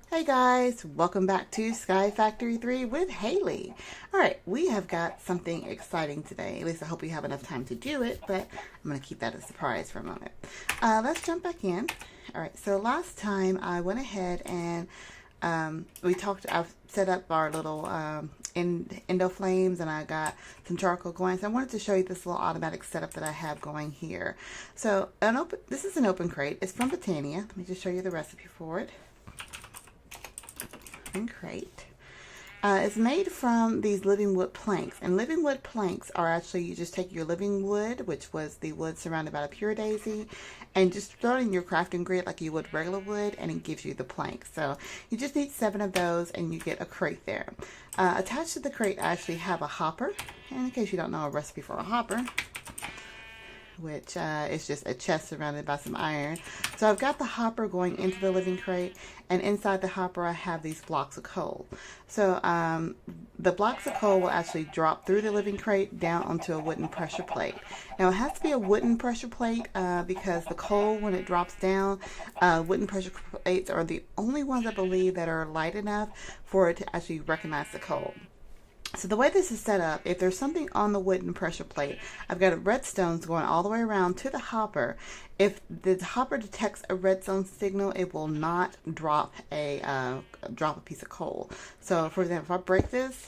Hey guys, welcome back to SkyFactory 3 with Haley. Alright, we have got something exciting today. At least I hope we have enough time to do it, but I'm going to keep that a surprise for a moment. Let's jump back in. Alright, so last time I went ahead and I've set up our little Indo Flames, and I got some charcoal going. So I wanted to show you this little automatic setup that I have going here. So this is an open crate. It's from Botania. Let me just show you the recipe for it. Crate. It's made from these living wood planks, and living wood planks are actually, you just take your living wood, which was the wood surrounded by a pure daisy, and just throw it in your crafting grid like you would regular wood, and it gives you the plank. So you just need 7 of those and you get a crate there. Attached to the crate I actually have a hopper, and in case you don't know a recipe for a hopper, which is just a chest surrounded by some iron. So I've got the hopper going into the living crate, and inside the hopper I have these blocks of coal. So the blocks of coal will actually drop through the living crate down onto a wooden pressure plate. Now it has to be a wooden pressure plate because the coal, when it drops down, wooden pressure plates are the only ones I believe that are light enough for it to actually recognize the coal. So the way this is set up, if there's something on the wooden pressure plate, I've got redstones going all the way around to the hopper. If the hopper detects a redstone signal, it will not drop a piece of coal. So for example, if I break this,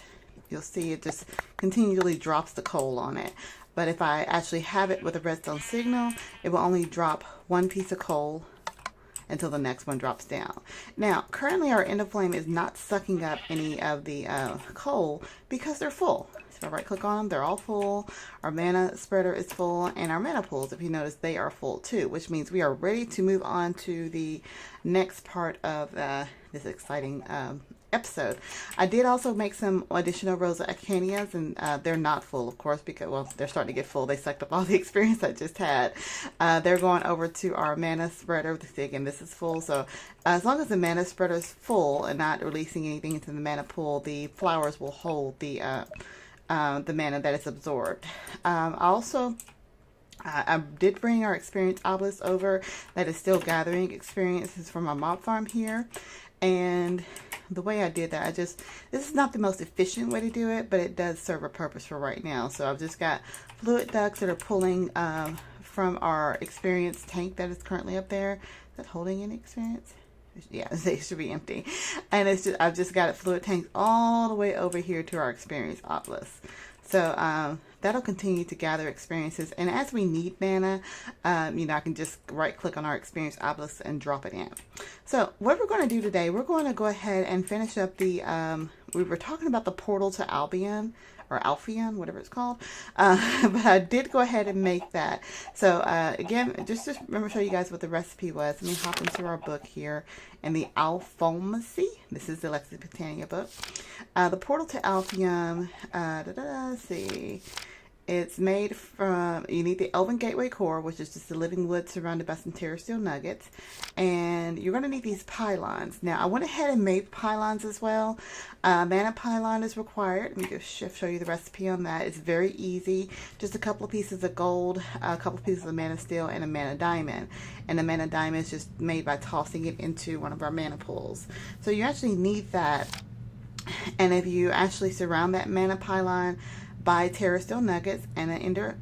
you'll see it just continually drops the coal on it. But if I actually have it with a redstone signal, it will only drop one piece of coal until the next one drops down. Now, currently our Indo Flame is not sucking up any of the coal because they're full. So if I right click on them, they're all full. Our mana spreader is full, and our mana pools, if you notice, they are full too, which means we are ready to move on to the next part of this exciting episode. I did also make some additional rows of Arcanias, and they're not full, of course, because, well, they're starting to get full. They sucked up all the experience I just had. They're going over to our mana spreader. Again, this is full, so as long as the mana spreader is full and not releasing anything into the mana pool, the flowers will hold the mana that is absorbed. I did bring our experience obelisk over that is still gathering experiences from my mob farm here. And the way I did that, this is not the most efficient way to do it, but it does serve a purpose for right now. So I've just got fluid ducts that are pulling from our experience tank that is currently up there. Is that holding any experience? Yeah, they should be empty. And I've just got fluid tanks all the way over here to our experience obelisk. So that'll continue to gather experiences, and as we need mana, I can just right click on our experience obelisk and drop it in. So what we're going to do today, we're going to go ahead and finish up the we were talking about the portal to Albion, or Alphion, whatever it's called, but I did go ahead and make that. So again, just remember to show you guys what the recipe was. Let me hop into our book here in the Alphomacy. This is the Alexis Botania book. The portal to Alphion, let's see. It's made from, you need the Elven Gateway core, which is just the living wood surrounded by some terra steel nuggets. And you're going to need these pylons. Now, I went ahead and made pylons as well. Mana pylon is required. Let me just show you the recipe on that. It's very easy. Just a couple of pieces of gold, a couple of pieces of mana steel, and a mana diamond. And the mana diamond is just made by tossing it into one of our mana pools. So you actually need that. And if you actually surround that mana pylon by terra steel nuggets and an ender,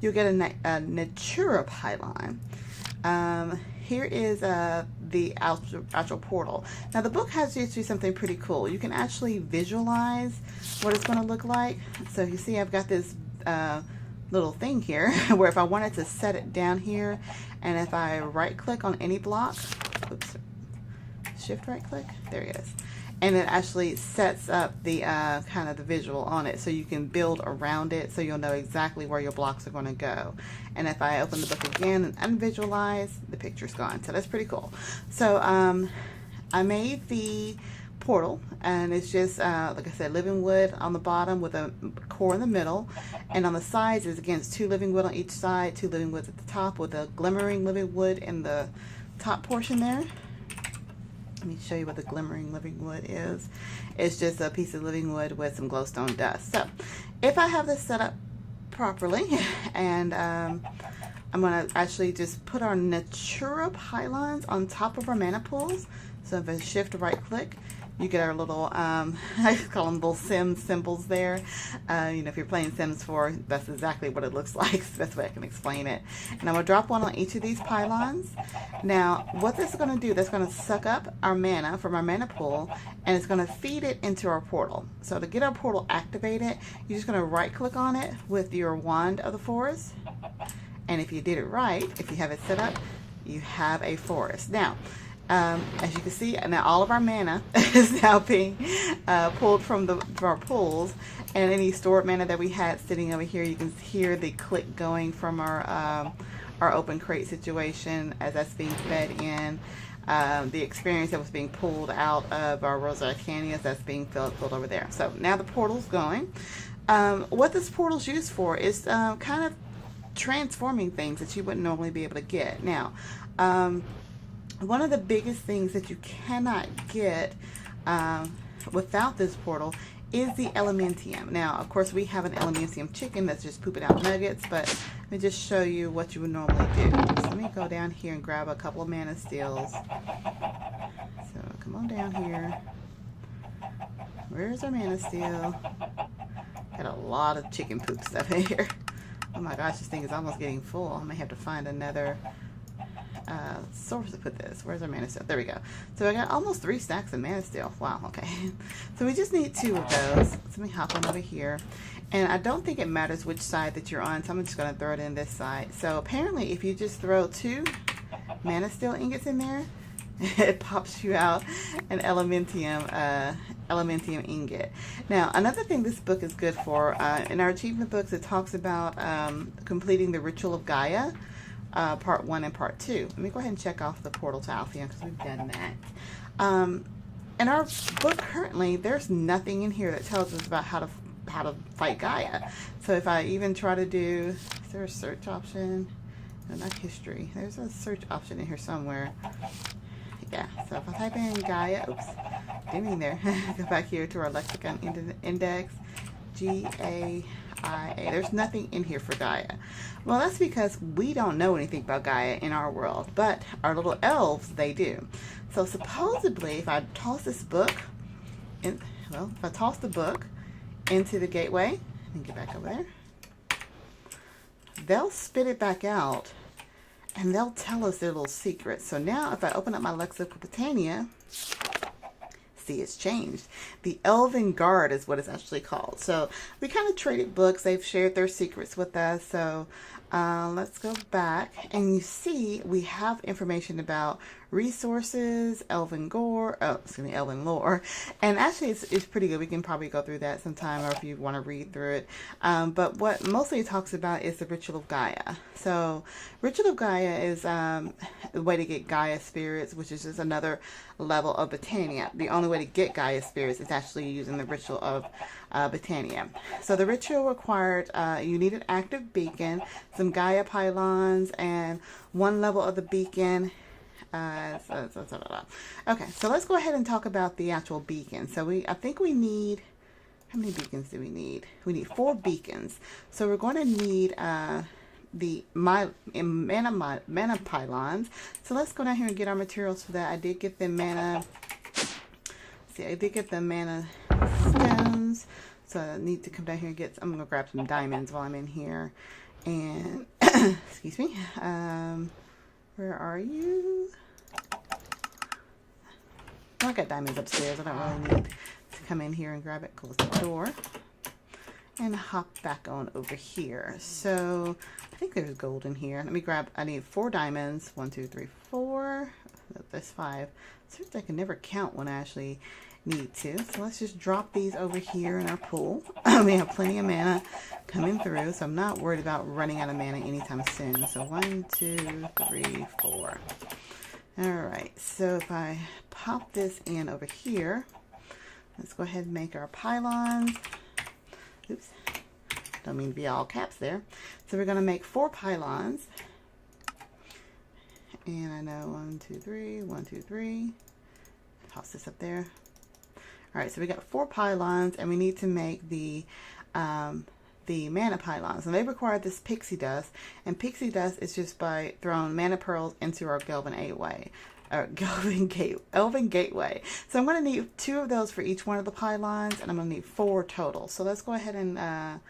you'll get a natura pylon. Here is the actual portal. Now the book has you do something pretty cool. You can actually visualize what it's going to look like. So you see I've got this little thing here where if I wanted to set it down here, and if I right click on any block, oops, shift right click, there it is. And it actually sets up the kind of the visual on it, so you can build around it, so you'll know exactly where your blocks are going to go. And if I open the book again and unvisualize, the picture's gone. So that's pretty cool. So I made the portal, and it's just like I said, living wood on the bottom with a core in the middle, and on the sides is again 2 living wood on each side, 2 living woods at the top with a glimmering living wood in the top portion there. Let me show you what the glimmering living wood is. It's just a piece of living wood with some glowstone dust. So if I have this set up properly, and I'm going to actually just put our Natura Pylons on top of our mana pools. So if I shift right click, you get our little, I call them little Sim symbols there. You know, if you're playing Sims 4, that's exactly what it looks like. So that's the way I can explain it. And I'm going to drop one on each of these pylons. Now, what this is going to do, that's going to suck up our mana from our mana pool, and it's going to feed it into our portal. So to get our portal activated, you're just going to right click on it with your Wand of the Forest. And if you did it right, if you have it set up, you have a forest. Now, as you can see, now all of our mana is now being pulled from our pools, and any stored mana that we had sitting over here, you can hear the click going from our open crate situation as that's being fed in. The experience that was being pulled out of our Rosa Arcanias, that's being filled over there. So now the portal's going. What this portal's used for is kind of transforming things that you wouldn't normally be able to get. Now, one of the biggest things that you cannot get without this portal is the Elementium. Now, of course, we have an Elementium chicken that's just pooping out nuggets, but let me just show you what you would normally do. So let me go down here and grab a couple of mana steels. So come on down here. Where's our mana steel? Got a lot of chicken poop stuff in here. Oh my gosh, this thing is almost getting full. I may have to find another source to put this. Where's our mana steel? There we go. So I got almost 3 stacks of mana steel. Wow, okay. So we just need 2 of those. So let me hop on over here. And I don't think it matters which side that you're on, so I'm just going to throw it in this side. So apparently if you just throw 2 mana steel ingots in there, it pops you out an Elementium ingot. Now, another thing this book is good for, in our achievement books, it talks about completing the Ritual of Gaia, part 1 and part 2. Let me go ahead and check off the portal to Althea because we've done that. In our book currently, there's nothing in here that tells us about how to fight Gaia. So if I even try to do, is there a search option? No, not history. There's a search option in here somewhere. Yeah, so if I type in Gaia, oops, didn't mean there. Go back here to our lexicon index, Gaia. There's nothing in here for Gaia. Well, that's because we don't know anything about Gaia in our world, but our little elves, they do. So supposedly, if I toss this book, if I toss the book into the gateway, and get back over there, they'll spit it back out, and they'll tell us their little secrets. So now if I open up my Lexicon Botania, see, it's changed. The Elven Guard is what it's actually called. So we kind of traded books. They've shared their secrets with us. So let's go back, and you see we have information about resources, Elven Gore, Elven Lore, and actually it's pretty good. We can probably go through that sometime, or if you want to read through it. But what mostly it talks about is the Ritual of Gaia. So Ritual of Gaia is a way to get Gaia spirits, which is just another level of Botania. The only way to get Gaia spirits is actually using the Ritual of Botania. So the ritual required, you need an active beacon, some Gaia pylons, and 1 level of the beacon. Okay, so let's go ahead and talk about the actual beacon. So I think we need, how many beacons do we need? We need 4 beacons. So we're going to need the mana pylons. So let's go down here and get our materials for that. I did get the mana. See, I did get the mana stones. So I need to come down here and get. I'm gonna grab some diamonds while I'm in here. And excuse me. Where are you? Oh, I got diamonds upstairs. I don't really need to come in here and grab it. Close the door. And hop back on over here. So I think there's gold in here. Let me grab, I need 4 diamonds. 1, 2, 3, 4. No, that's 5. Seems like I can never count when I actually need to. So let's just drop these over here in our pool. We have plenty of mana coming through, so I'm not worried about running out of mana anytime soon. So 1, 2, 3, 4. Alright, so if I pop this in over here, let's go ahead and make our pylons. Oops, don't mean to be all caps there. So we're going to make 4 pylons. And I know 1, 2, 3, 1, 2, 3. Toss this up there. Alright, so we got 4 pylons, and we need to make the the mana pylons, and they require this pixie dust, and pixie dust is just by throwing mana pearls into our Elven Gateway. So I'm going to need 2 of those for each one of the pylons, and I'm going to need 4 total. So let's go ahead and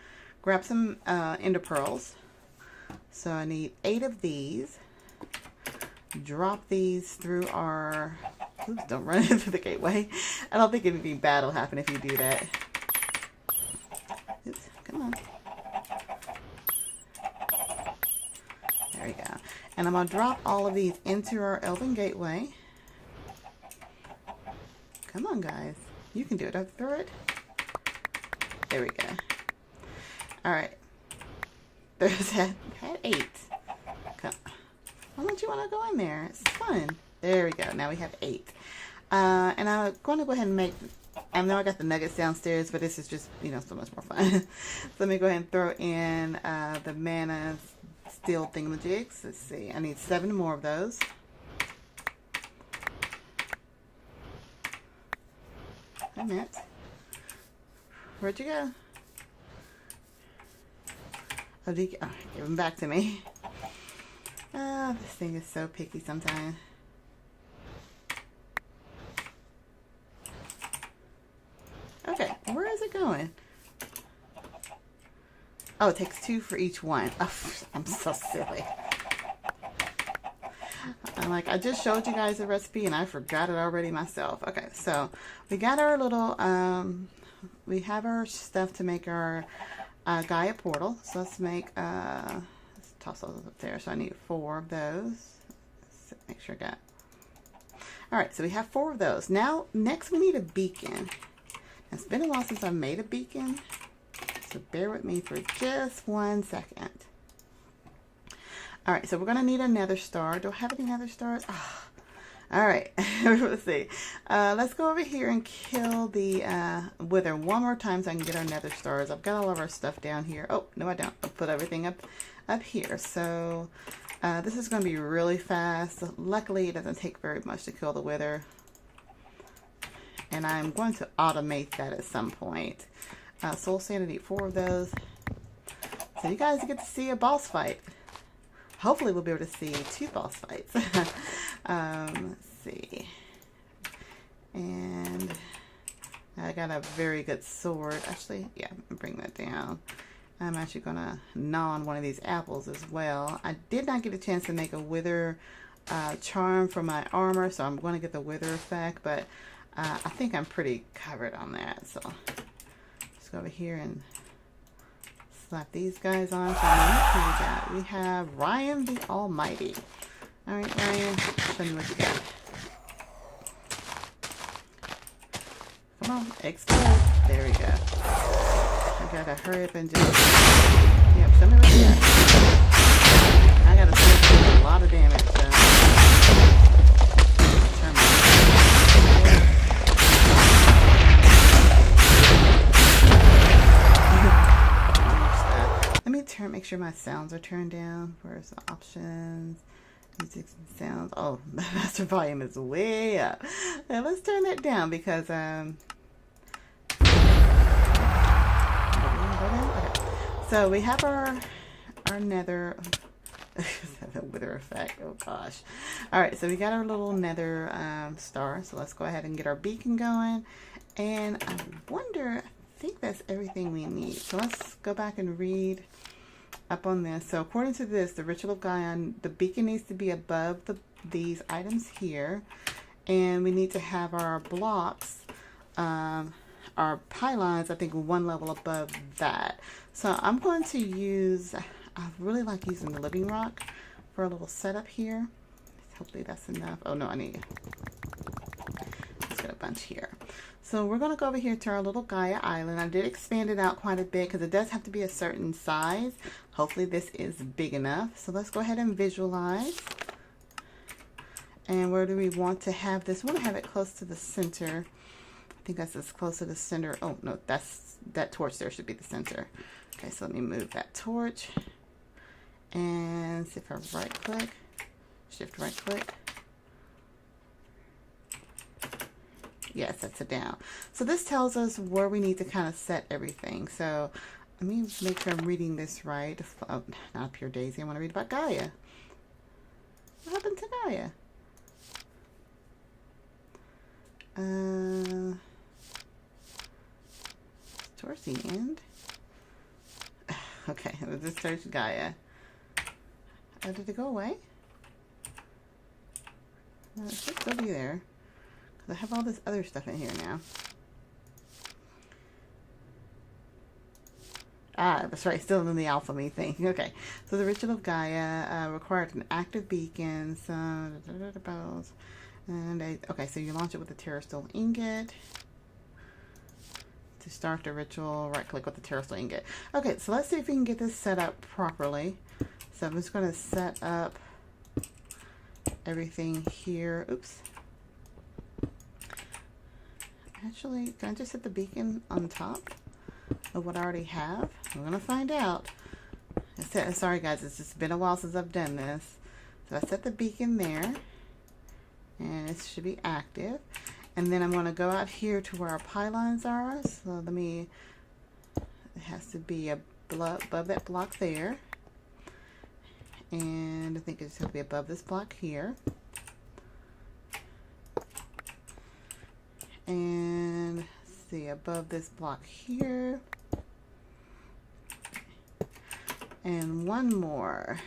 grab some ender pearls. So I need 8 of these. Drop these through our... Oops, don't run into the gateway. I don't think anything bad will happen if you do that. Oops, come on. There we go. And I'm going to drop all of these into our Elven Gateway. Come on, guys. You can do it. Up through it. There we go. Alright. There's had 8. Come. Why don't you want to go in there? It's fun. There we go. Now we have 8. And I'm going to go ahead and make... I know I got the nuggets downstairs, but this is just, you know, so much more fun. So let me go ahead and throw in the mana steel thingamajigs. Let's see. I need 7 more of those. Hi, Matt. Where'd you go? Oh, give them back to me. Oh, this thing is so picky sometimes. Okay, where is it going? Oh, it takes 2 for each one. Oh, I'm so silly. I'm like, I just showed you guys the recipe and I forgot it already myself. Okay, so we got our little, we have our stuff to make our Gaia portal. So let's make, let's toss those up there. So I need 4 of those. Let's make sure I got. All right, so we have 4 of those. Now, next we need a beacon. It's been a while since I made a beacon, so bear with me for just 1 second. All right, so we're going to need a nether star. Do I have any nether stars? Oh. All right, let's see. Let's go over here and kill the wither one more time so I can get our nether stars. I've got all of our stuff down here. Oh, no, I don't. I'll put everything up here. So this is going to be really fast. Luckily, it doesn't take very much to kill the wither. And I'm going to automate that at some point. Soul Sand, I need 4 of those. So you guys get to see a boss fight. Hopefully we'll be able to see 2 boss fights. Let's see. And I got a very good sword. Actually, yeah, bring that down. I'm actually going to gnaw on one of these apples as well. I did not get a chance to make a wither charm for my armor, so I'm going to get the wither effect, but I think I'm pretty covered on that. So just go over here and slap these guys on. So we have Ryan the Almighty. All right, Ryan, show me what you got. Come on, explode. There we go. I gotta hurry up and just, yep, show me what you got. I gotta do a lot of damage. Make sure my sounds are turned down. Where's the options? Music and sounds. Oh, the master volume is way up. Now let's turn that down because okay. So we have our nether wither effect. Oh gosh. All right, so we got our little nether star. So let's go ahead and get our beacon going. And I wonder, I think that's everything we need. So let's go back and read up on this. So according to this, the Ritual of Gaia, the beacon needs to be above these items here, and we need to have our blocks, our pylons, I think 1 level above that. So I'm going to use, I really like using the living rock for a little setup here. Hopefully that's enough. Oh no, I need, let's get a bunch here. So we're going to go over here to our little Gaia island. I did expand it out quite a bit because it does have to be a certain size. Hopefully this is big enough. So let's go ahead and visualize. And where do we want to have this? We want to have it close to the center. I think that's as close to the center. Oh, no, that torch there should be the center. Okay, so let me move that torch. And see if I right click, shift right click. Yes, that's it down. So this tells us where we need to kind of set everything. So let me make sure I'm reading this right. Oh, not Pure Daisy. I want to read about Gaia. What happened to Gaia? Towards the end. Okay, let's just search Gaia. Did it go away? No, it should still be there. Because I have all this other stuff in here now. Ah, that's right, still in the alpha me thing. Okay, so the Ritual of Gaia required an active beacon, some bells, and okay, so you launch it with a terrestrial ingot. To start the ritual, right click with the terrestrial ingot. Okay, so let's see if we can get this set up properly. So I'm just going to set up everything here. Oops. Actually, can I just set the beacon on top of what I already have? We're going to find out. Sorry guys, it's just been a while since I've done this. So I set the beacon there, and it should be active. And then I'm going to go out here to where our pylons are. So let me, it has to be above that block there. And I think it just has to be above this block here. And let's see, above this block here. And one more.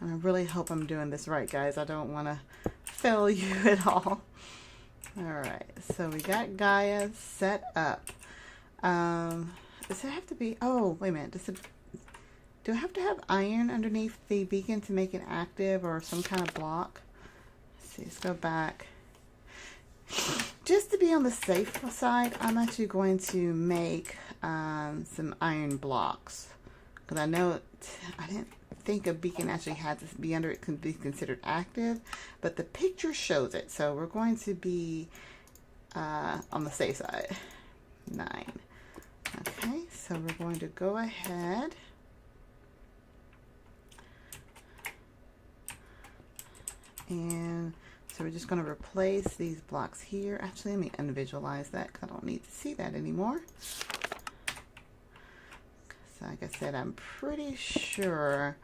And I really hope I'm doing this right, guys. I don't want to fail you at all. Alright, so we got Gaia set up. Does it have to be, oh, wait a minute. Do I have to have iron underneath the beacon to make it active, or some kind of block? Let's see, let's go back. Just to be on the safe side, I'm actually going to make some iron blocks. Because I know, I didn't think a beacon actually had to be under it, can be considered active, but the picture shows it, so we're going to be on the safe side. 9. Okay, so we're going to go ahead and so we're just going to replace these blocks here. Actually, let me unvisualize that because I don't need to see that anymore. So like I said, I'm pretty sure.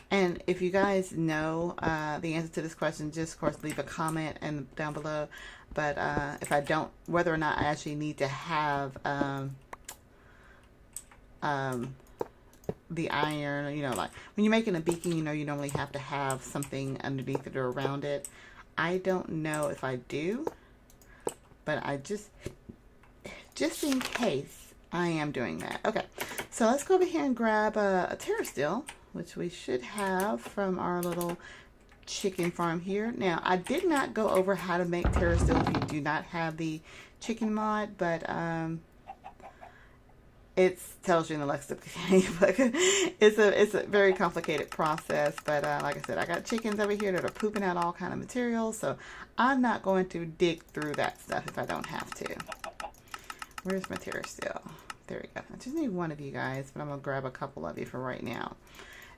And if you guys know the answer to this question, just of course leave a comment and down below. But if I don't, whether or not I actually need to have the iron, you know, like when you're making a beacon, you know, you normally have to have something underneath it or around it. I don't know if I do, but I just in case I am doing that. Okay, so let's go over here and grab a terrasteel, which we should have from our little chicken farm here. Now, I did not go over how to make terrasteel if you do not have the chicken mod, but it tells you in the lexicon book. It's a very complicated process, but like I said, I got chickens over here that are pooping out all kind of materials, so I'm not going to dig through that stuff if I don't have to. Where's my terrasteel? There we go. I just need one of you guys, but I'm going to grab a couple of you for right now.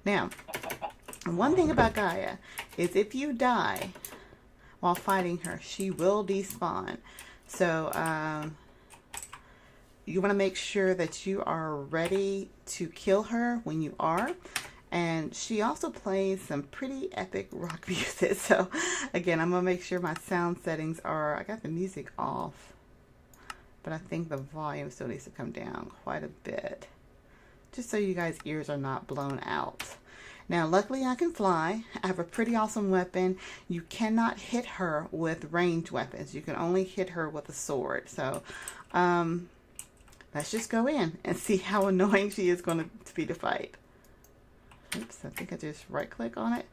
Now, one thing about Gaia is if you die while fighting her, she will despawn. So, you want to make sure that you are ready to kill her when you are. And she also plays some pretty epic rock music. So, again, I'm going to make sure my sound settings are, I got the music off, but I think the volume still needs to come down quite a bit, just so you guys' ears are not blown out. Now, luckily I can fly. I have a pretty awesome weapon. You cannot hit her with ranged weapons. You can only hit her with a sword. So, let's just go in and see how annoying she is going to be to fight. Oops, I think I just right click on it.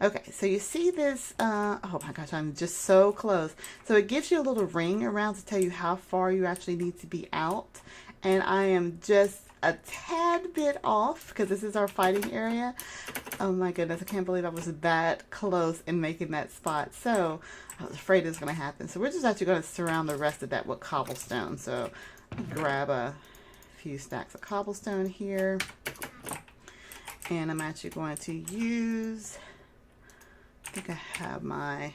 Okay, so you see this, oh my gosh, I'm just so close. So it gives you a little ring around to tell you how far you actually need to be out. And I am just a tad bit off because this is our fighting area. Oh my goodness, I can't believe I was that close in making that spot. So I was afraid it was going to happen. So we're just actually going to surround the rest of that with cobblestone. So grab a few stacks of cobblestone here. And I'm actually going to use, I think I have my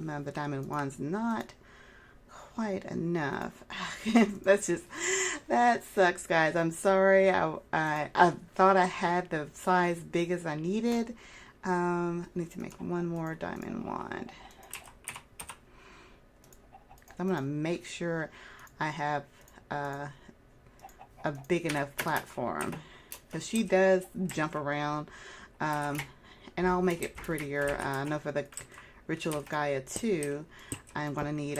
the diamond one's not quite enough. That sucks, guys. I'm sorry. I thought I had the size big as I needed. I need to make one more diamond wand. I'm gonna make sure I have a big enough platform, because she does jump around, and I'll make it prettier. I know for the Ritual of Gaia 2, I'm gonna need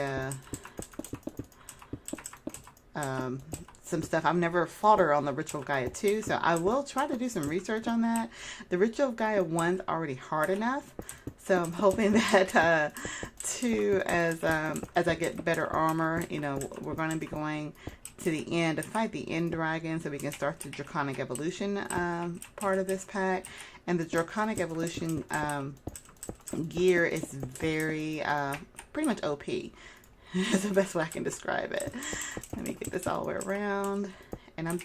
some stuff. I've never fought her on the Ritual of Gaia 2, so I will try to do some research on that. The Ritual of Gaia 1's already hard enough, so I'm hoping that 2, as I get better armor, you know, we're going to be going to the end to fight the end dragon, so we can start the Draconic Evolution part of this pack. And the Draconic Evolution gear is very pretty much OP. That's the best way I can describe it. Let me get this all the way around, and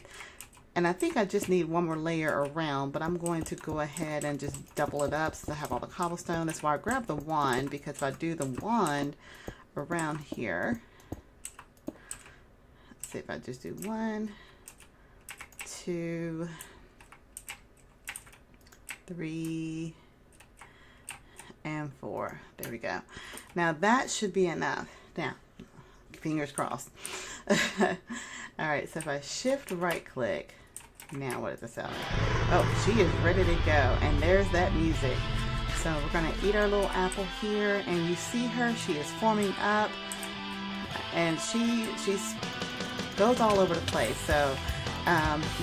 I think I just need one more layer around, but I'm going to go ahead and just double it up since I have all the cobblestone. That's why I grabbed the wand, because if I do the wand around here, let's see if I just do 1, 2, 3, and 4. There we go. Now that should be enough. Now, fingers crossed. All right, so if I shift right click, now what does it sound like? Oh, she is ready to go, and there's that music. So we're gonna eat our little apple here, and you see her, she is forming up, and she goes all over the place. So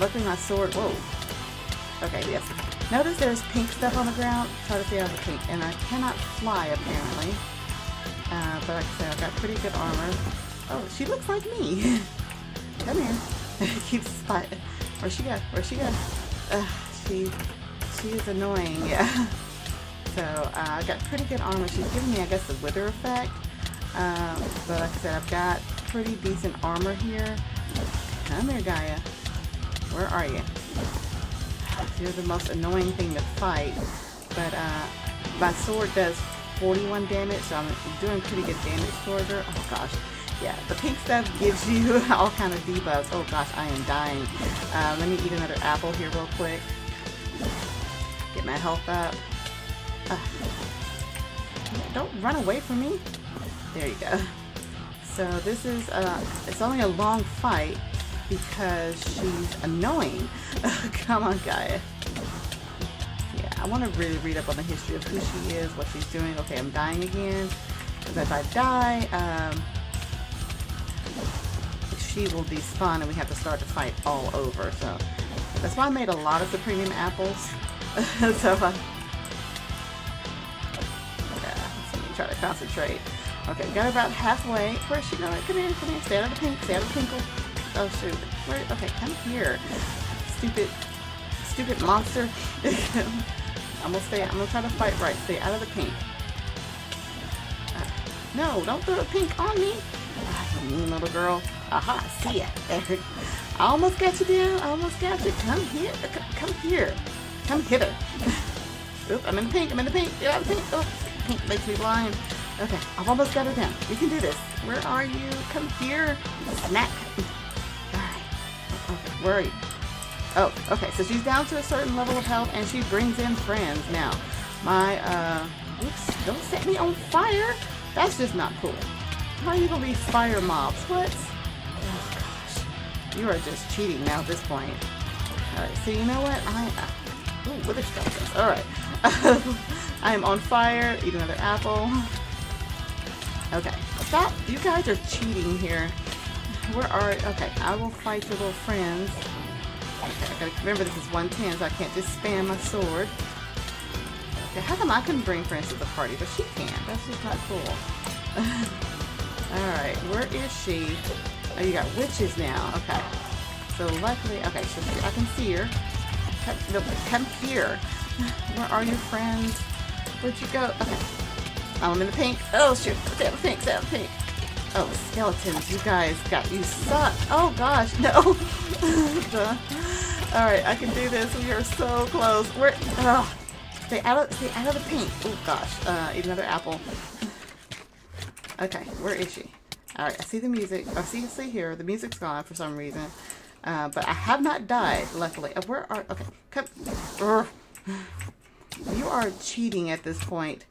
luckily my sword, whoa, okay, yes. Notice there's pink stuff on the ground. Try to stay out of the pink, and I cannot fly apparently. But like I said, I've got pretty good armor. Oh, she looks like me. Come here. Keeps spotting. Where'd she go? Where'd she go? She is annoying, yeah. So I got pretty good armor. She's giving me, I guess, the wither effect. But like I said, I've got pretty decent armor here. Come here, Gaia. Where are you? You're the most annoying thing to fight. But my sword does 41 damage, so I'm doing pretty good damage towards her. Oh gosh, yeah, the pink stuff gives you all kind of debuffs. Oh gosh, I am dying. Let me eat another apple here real quick. Get my health up. Don't run away from me. There you go. So this is it's only a long fight because she's annoying. Come on, Gaia. I want to really read up on the history of who she is, what she's doing. Okay, I'm dying again. Because if I die, she will despawn and we have to start the fight all over. So that's why I made a lot of Supremium apples. So let me try to concentrate. Okay, got about halfway. Where's she going? Come here, come here. Stay out of the pink, stay out of the pinkle. Oh shoot. Where? Okay, come here. Stupid monster. I'm gonna try to fight right. Stay out of the pink. No, don't throw the pink on me. You mean little girl. Aha, see ya. There. I almost got you down. I almost got you. Come here. Come here. Come hit her. Oop, I'm in the pink. I'm in the pink. Get out of the pink. Oh, pink makes me blind. Okay, I've almost got her down. We can do this. Where are you? Come here. Snack. Alright. Okay, where are you? Oh, okay, so she's down to a certain level of health, and she brings in friends. Now, oops, don't set me on fire. That's just not cool. How are you gonna be fire mobs? What? Oh, gosh. You are just cheating now at this point. Alright, so you know what? Ooh, wither skeletons. Alright. I am on fire. Eat another apple. Okay, stop. You guys are cheating here. Where are, okay, I will fight your little friends. Okay, I gotta remember this is 110, so I can't just spam my sword. Okay, how come I can bring friends to the party, but she can't? That's just not cool. Alright, where is she? Oh, you got witches now. Okay. So luckily, okay, so I can see her. Come here. Where are your friends? Where'd you go? Okay. I'm in the pink. Oh shoot, stay out of pink, stay out of pink. Oh, skeletons, you guys you suck. Oh gosh, no. Alright, I can do this. We are so close. Stay out of the pink. Oh gosh. Eat another apple. Okay, where is she? All right, I see the music. I see here. The music's gone for some reason. But I have not died, luckily. Where are... Okay, come... You are cheating at this point.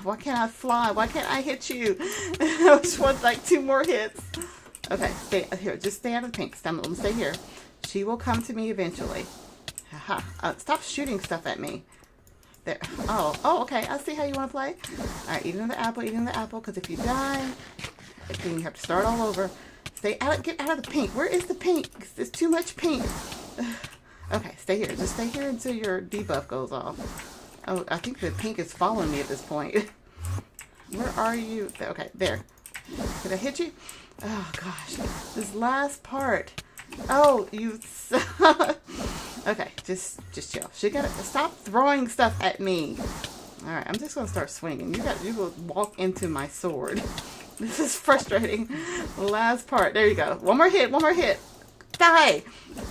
Why can't I fly? Why can't I hit you? I just want like 2 more hits. Okay, stay here. Just stay out of the pink. Let me stay here. She will come to me eventually. Haha. Stop shooting stuff at me. There. Oh, okay. I see how you want to play. All right, eat another apple. Eat another apple. Because if you die, then you have to start all over. Stay out. Get out of the pink. Where is the pink? There's too much pink. Okay, stay here. Just stay here until your debuff goes off. Oh, I think the pink is following me at this point. Where are you? Okay, there. Did I hit you? Oh gosh, this last part. Oh, you. Okay, just chill. She gotta stop throwing stuff at me. All right, I'm just gonna start swinging. You will walk into my sword. This is frustrating. The last part. There you go. One more hit. One more hit. Die.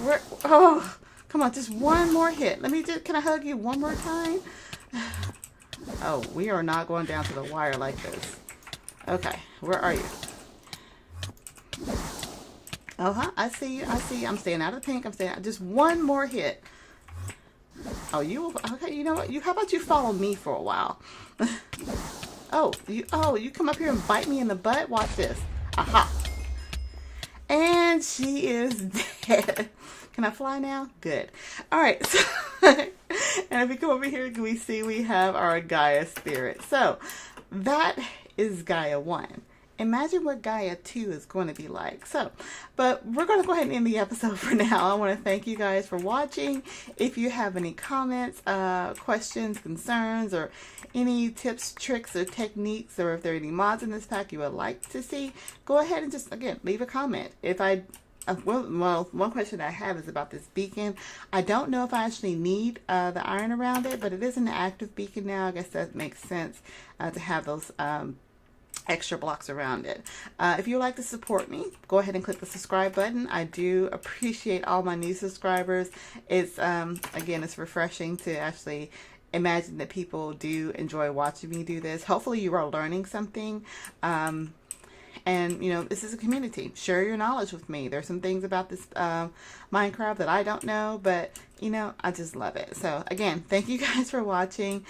Where? Oh, come on, just one more hit. Let me just. Can I hug you one more time? Oh, we are not going down to the wire like this. Okay, where are you? I see you. I see you. I'm staying out of the pink. I'm staying out. Just one more hit. Oh, you okay? You know what? How about you follow me for a while? You come up here and bite me in the butt. Watch this. Aha! And she is dead. Can I fly now? Good. All right. And if we come over here, we see we have our Gaia spirit. So that is Gaia 1. Imagine what Gaia 2 is going to be like. But we're going to go ahead and end the episode for now. I want to thank you guys for watching. If you have any comments, questions, concerns, or any tips, tricks, or techniques, or if there are any mods in this pack you would like to see, go ahead and just, again, leave a comment. One question I have is about this beacon. I don't know if I actually need the iron around it, but it is an active beacon now. I guess that makes sense to have those extra blocks around it. If you would like to support me, go ahead and click the subscribe button. I do appreciate all my new subscribers. It's again, it's refreshing to actually imagine that people do enjoy watching me do this. Hopefully you are learning something. And, you know, this is a community. Share your knowledge with me. There's some things about this Minecraft that I don't know, but, you know, I just love it. So, again, thank you guys for watching.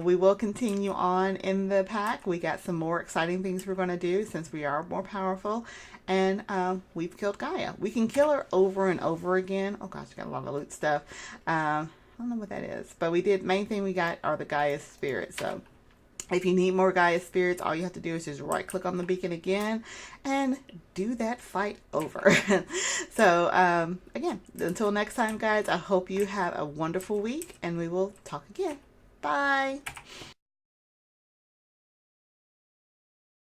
We will continue on in the pack. We got some more exciting things we're going to do since we are more powerful. And we've killed Gaia. We can kill her over and over again. Oh, gosh, we got a lot of loot stuff. I don't know what that is. But main thing we got are the Gaia spirits. So, if you need more Gaia spirits, all you have to do is just right click on the beacon again and do that fight over. So, again, until next time, guys, I hope you have a wonderful week and we will talk again. Bye.